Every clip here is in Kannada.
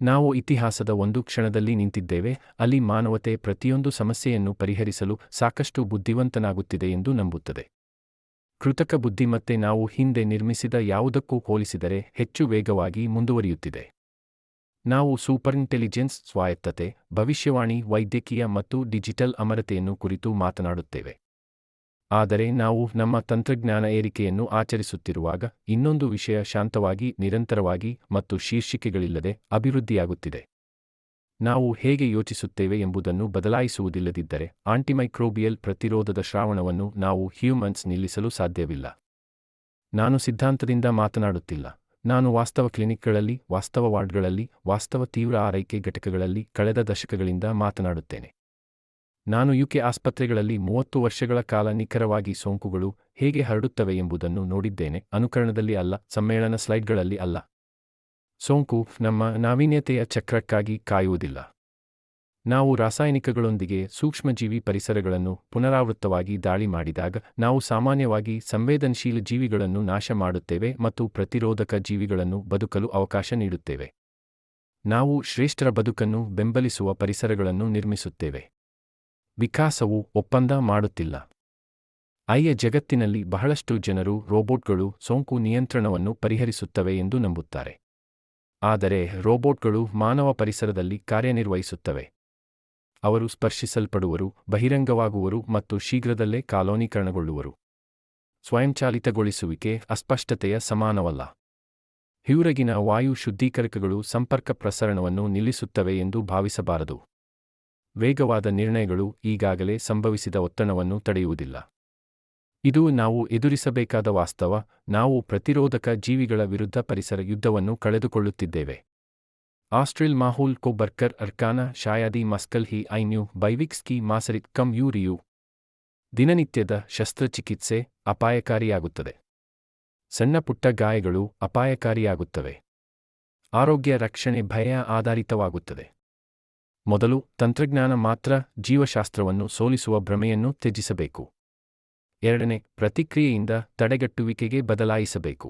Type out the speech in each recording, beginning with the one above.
ನಾವು ಇತಿಹಾಸದ ಒಂದು ಕ್ಷಣದಲ್ಲಿ ನಿಂತಿದ್ದೇವೆ, ಅಲ್ಲಿ ಮಾನವತೆ ಪ್ರತಿಯೊಂದು ಸಮಸ್ಯೆಯನ್ನು ಪರಿಹರಿಸಲು ಸಾಕಷ್ಟು ಬುದ್ಧಿವಂತನಾಗುತ್ತಿದೆ ಎಂದು ನಂಬುತ್ತದೆ. ಕೃತಕ ಬುದ್ಧಿಮತ್ತೆ ನಾವು ಹಿಂದೆ ನಿರ್ಮಿಸಿದ ಯಾವುದಕ್ಕೂ ಹೋಲಿಸಿದರೆ ಹೆಚ್ಚು ವೇಗವಾಗಿ ಮುಂದುವರಿಯುತ್ತಿದೆ. ನಾವು ಸೂಪರಿಂಟೆಲಿಜೆನ್ಸ್, ಸ್ವಾಯತ್ತತೆ, ಭವಿಷ್ಯವಾಣಿ, ವೈದ್ಯಕೀಯ ಮತ್ತು ಡಿಜಿಟಲ್ ಅಮರತೆಯನ್ನು ಕುರಿತು ಮಾತನಾಡುತ್ತೇವೆ. ಆದರೆ ನಾವು ನಮ್ಮ ತಂತ್ರಜ್ಞಾನ ಏರಿಕೆಯನ್ನು ಆಚರಿಸುತ್ತಿರುವಾಗ ಇನ್ನೊಂದು ವಿಷಯ ಶಾಂತವಾಗಿ, ನಿರಂತರವಾಗಿ ಮತ್ತು ಶೀರ್ಷಿಕೆಗಳಿಲ್ಲದೆ ಅಭಿವೃದ್ಧಿಯಾಗುತ್ತಿದೆ. ನಾವು ಹೇಗೆ ಯೋಚಿಸುತ್ತೇವೆ ಎಂಬುದನ್ನು ಬದಲಾಯಿಸುವುದಿಲ್ಲದಿದ್ದರೆ ಆಂಟಿಮೈಕ್ರೋಬಿಯಲ್ ಪ್ರತಿರೋಧದ ಶ್ರಾವಣವನ್ನು ನಾವು ಹ್ಯೂಮನ್ಸ್ ನಿಲ್ಲಿಸಲು ಸಾಧ್ಯವಿಲ್ಲ. ನಾನು ಸಿದ್ಧಾಂತದಿಂದ ಮಾತನಾಡುತ್ತಿಲ್ಲ. ನಾನು ವಾಸ್ತವ ಕ್ಲಿನಿಕ್ಗಳಲ್ಲಿ, ವಾಸ್ತವ ವಾರ್ಡ್ಗಳಲ್ಲಿ, ವಾಸ್ತವ ತೀವ್ರ ಆರೈಕೆ ಘಟಕಗಳಲ್ಲಿ ಕಳೆದ ದಶಕಗಳಿಂದ ಮಾತನಾಡುತ್ತೇನೆ. ನಾನು ಯುಕೆ ಆಸ್ಪತ್ರೆಗಳಲ್ಲಿ 30 ವರ್ಷಗಳ ಕಾಲ ನಿಖರವಾಗಿ ಸೋಂಕುಗಳು ಹೇಗೆ ಹರಡುತ್ತವೆ ಎಂಬುದನ್ನು ನೋಡಿದ್ದೇನೆ, ಅನುಕರಣದಲ್ಲಿ ಅಲ್ಲ, ಸಮ್ಮೇಳನ ಸ್ಲೈಡ್ಗಳಲ್ಲಿ ಅಲ್ಲ. ಸೋಂಕು ನಮ್ಮ ನಾವೀನ್ಯತೆಯ ಚಕ್ರಕ್ಕಾಗಿ ಕಾಯುವುದಿಲ್ಲ. ನಾವು ರಾಸಾಯನಿಕಗಳೊಂದಿಗೆ ಸೂಕ್ಷ್ಮಜೀವಿ ಪರಿಸರಗಳನ್ನು ಪುನರಾವೃತ್ತವಾಗಿ ದಾಳಿ ಮಾಡಿದಾಗ ನಾವು ಸಾಮಾನ್ಯವಾಗಿ ಸಂವೇದನಶೀಲ ಜೀವಿಗಳನ್ನು ನಾಶ ಮಾಡುತ್ತೇವೆ ಮತ್ತು ಪ್ರತಿರೋಧಕ ಜೀವಿಗಳನ್ನು ಬದುಕಲು ಅವಕಾಶ ನೀಡುತ್ತೇವೆ. ನಾವು ಶ್ರೇಷ್ಠರ ಬದುಕನ್ನು ಬೆಂಬಲಿಸುವ ಪರಿಸರಗಳನ್ನು ನಿರ್ಮಿಸುತ್ತೇವೆ. ವಿಕಾಸವು ಒಪ್ಪಂದ ಮಾಡುತ್ತಿಲ್ಲ. ಜಗತ್ತಿನಲ್ಲಿ ಬಹಳಷ್ಟು ಜನರು ರೋಬೋಟ್ಗಳು ಸೋಂಕು ನಿಯಂತ್ರಣವನ್ನು ಪರಿಹರಿಸುತ್ತವೆ ಎಂದು ನಂಬುತ್ತಾರೆ. ಆದರೆ ರೋಬೋಟ್ಗಳು ಮಾನವ ಪರಿಸರದಲ್ಲಿ ಕಾರ್ಯನಿರ್ವಹಿಸುತ್ತವೆ. ಅವರು ಸ್ಪರ್ಶಿಸಲ್ಪಡುವರು, ಬಹಿರಂಗವಾಗುವರು ಮತ್ತು ಶೀಘ್ರದಲ್ಲೇ ಕಾಲೋನೀಕರಣಗೊಳ್ಳುವರು. ಸ್ವಯಂಚಾಲಿತಗೊಳಿಸುವಿಕೆ ಅಸ್ಪಷ್ಟತೆಯ ಸಮಾನವಲ್ಲ. ಹೊರಗಿನ ವಾಯು ಶುದ್ಧೀಕರಕಗಳು ಸಂಪರ್ಕ ಪ್ರಸರಣವನ್ನು ನಿಲ್ಲಿಸುತ್ತವೆ ಎಂದು ಭಾವಿಸಬಾರದು. ವೇಗವಾದ ನಿರ್ಣಯಗಳು ಈಗಾಗಲೇ ಸಂಭವಿಸಿದ ಒತ್ತಡವನ್ನು ತಡೆಯುವುದಿಲ್ಲ. ಇದು ನಾವು ಎದುರಿಸಬೇಕಾದ ವಾಸ್ತವ. ನಾವು ಪ್ರತಿರೋಧಕ ಜೀವಿಗಳ ವಿರುದ್ಧ ಪರಿಸರ ಯುದ್ಧವನ್ನು ಕಳೆದುಕೊಳ್ಳುತ್ತಿದ್ದೇವೆ. ಆಸ್ಟ್ರಿಲ್ ಮಾಹೂಲ್ ಕೋ ಬರ್ಕರ್ ಅರ್ಕಾನ ಶಾಯಾದಿ ಮಸ್ಕಲ್ ಹಿ ಐನ್ಯೂ ಬೈವಿಕ್ಸ್ಕಿ ಮಾಸರಿತ್ ಕಮ್ ಯೂರಿಯು. ದಿನನಿತ್ಯದ ಶಸ್ತ್ರಚಿಕಿತ್ಸೆ ಅಪಾಯಕಾರಿಯಾಗುತ್ತದೆ. ಸಣ್ಣಪುಟ್ಟ ಗಾಯಗಳು ಅಪಾಯಕಾರಿಯಾಗುತ್ತವೆ. ಆರೋಗ್ಯ ರಕ್ಷಣೆ ಭಯ ಆಧಾರಿತವಾಗುತ್ತದೆ. ಮೊದಲು ತಂತ್ರಜ್ಞಾನ ಮಾತ್ರ ಜೀವಶಾಸ್ತ್ರವನ್ನು ಸೋಲಿಸುವ ಭ್ರಮೆಯನ್ನು ತ್ಯಜಿಸಬೇಕು. ಎರಡನೇ, ಪ್ರತಿಕ್ರಿಯೆಯಿಂದ ತಡೆಗಟ್ಟುವಿಕೆಗೆ ಬದಲಾಯಿಸಬೇಕು.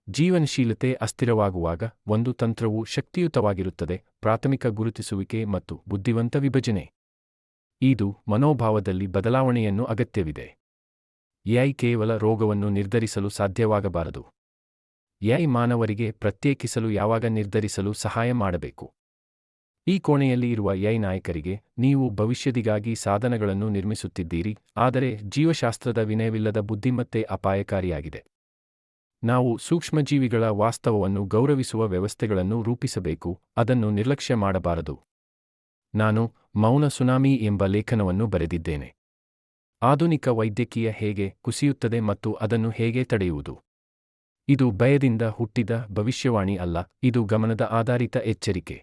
ಜೀವನಶೀಲತೆ ಅಸ್ಥಿರವಾಗುವಾಗ ಒಂದು ತಂತ್ರವು ಶಕ್ತಿಯುತವಾಗಿರುತ್ತದೆ: ಪ್ರಾಥಮಿಕ ಗುರುತಿಸುವಿಕೆ ಮತ್ತು ಬುದ್ಧಿವಂತ ವಿಭಜನೆ. ಇದು ಮನೋಭಾವದಲ್ಲಿ ಬದಲಾವಣೆಯನ್ನು ಅಗತ್ಯವಿದೆ. ಕೇವಲ ರೋಗವನ್ನು ನಿರ್ಧರಿಸಲು ಸಾಧ್ಯವಾಗಬಾರದು. ಮಾನವರಿಗೆ ಪ್ರತ್ಯೇಕಿಸಲು ಯಾವಾಗ ನಿರ್ಧರಿಸಲು ಸಹಾಯ ಮಾಡಬೇಕು. ಈ ಕೋಣೆಯಲ್ಲಿ ಇರುವ ನಾಯಕರಿಗೆ, ನೀವು ಭವಿಷ್ಯದಿಗಾಗಿ ಸಾಧನಗಳನ್ನು ನಿರ್ಮಿಸುತ್ತಿದ್ದೀರಿ, ಆದರೆ ಜೀವಶಾಸ್ತ್ರದ ವಿನಯವಿಲ್ಲದ ಬುದ್ಧಿಮತ್ತೆ ಅಪಾಯಕಾರಿಯಾಗಿದೆ. ನಾವು ಸೂಕ್ಷ್ಮಜೀವಿಗಳ ವಾಸ್ತವವನ್ನು ಗೌರವಿಸುವ ವ್ಯವಸ್ಥೆಗಳನ್ನು ರೂಪಿಸಬೇಕು, ಅದನ್ನು ನಿರ್ಲಕ್ಷ್ಯ ಮಾಡಬಾರದು. ನಾನು ಮೌನ ಸುನಾಮಿ ಎಂಬ ಲೇಖನವನ್ನು ಬರೆದಿದ್ದೇನೆ. ಆಧುನಿಕ ವೈದ್ಯಕೀಯ ಹೇಗೆ ಕುಸಿಯುತ್ತದೆ ಮತ್ತು ಅದನ್ನು ಹೇಗೆ ತಡೆಯುವುದು. ಇದು ಭಯದಿಂದ ಹುಟ್ಟಿದ ಭವಿಷ್ಯವಾಣಿ ಅಲ್ಲ, ಇದು ಗಮನದ ಆಧಾರಿತ ಎಚ್ಚರಿಕೆ.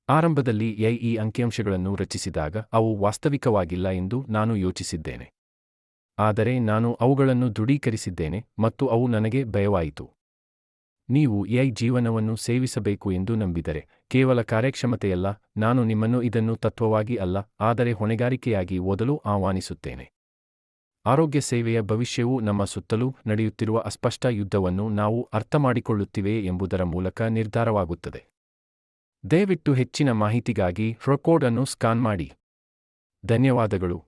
ಆರಂಭದಲ್ಲಿ ಈ ಅಂಕಿಅಂಶಗಳನ್ನು ರಚಿಸಿದಾಗ ಅವು ವಾಸ್ತವಿಕವಾಗಿಲ್ಲ ಎಂದು ನಾನು ಯೋಚಿಸಿದ್ದೇನೆ. ಆದರೆ ನಾನು ಅವುಗಳನ್ನು ದೃಢೀಕರಿಸಿದ್ದೇನೆ ಮತ್ತು ಅವು ನನಗೆ ಭಯವಾಯಿತು. ನೀವು ಜೀವನವನ್ನು ಸೇವಿಸಬೇಕು ಎಂದು ನಂಬಿದರೆ, ಕೇವಲ ಕಾರ್ಯಕ್ಷಮತೆಯಲ್ಲ, ನಾನು ನಿಮ್ಮನ್ನು ಇದನ್ನು ತತ್ವವಾಗಿ ಅಲ್ಲ, ಆದರೆ ಹೊಣೆಗಾರಿಕೆಯಾಗಿ ಓದಲು ಆಹ್ವಾನಿಸುತ್ತೇನೆ. ಆರೋಗ್ಯ ಸೇವೆಯ ಭವಿಷ್ಯವು ನಮ್ಮ ಸುತ್ತಲೂ ನಡೆಯುತ್ತಿರುವ ಅಸ್ಪಷ್ಟ ಯುದ್ಧವನ್ನು ನಾವು ಅರ್ಥಮಾಡಿಕೊಳ್ಳುತ್ತಿವೆಯೇ ಎಂಬುದರ ಮೂಲಕ ನಿರ್ಧಾರವಾಗುತ್ತದೆ. ದಯವಿಟ್ಟು ಹೆಚ್ಚಿನ ಮಾಹಿತಿಗಾಗಿ ಕೋಡ್ ಅನ್ನು ಸ್ಕ್ಯಾನ್ ಮಾಡಿ. ಧನ್ಯವಾದಗಳು.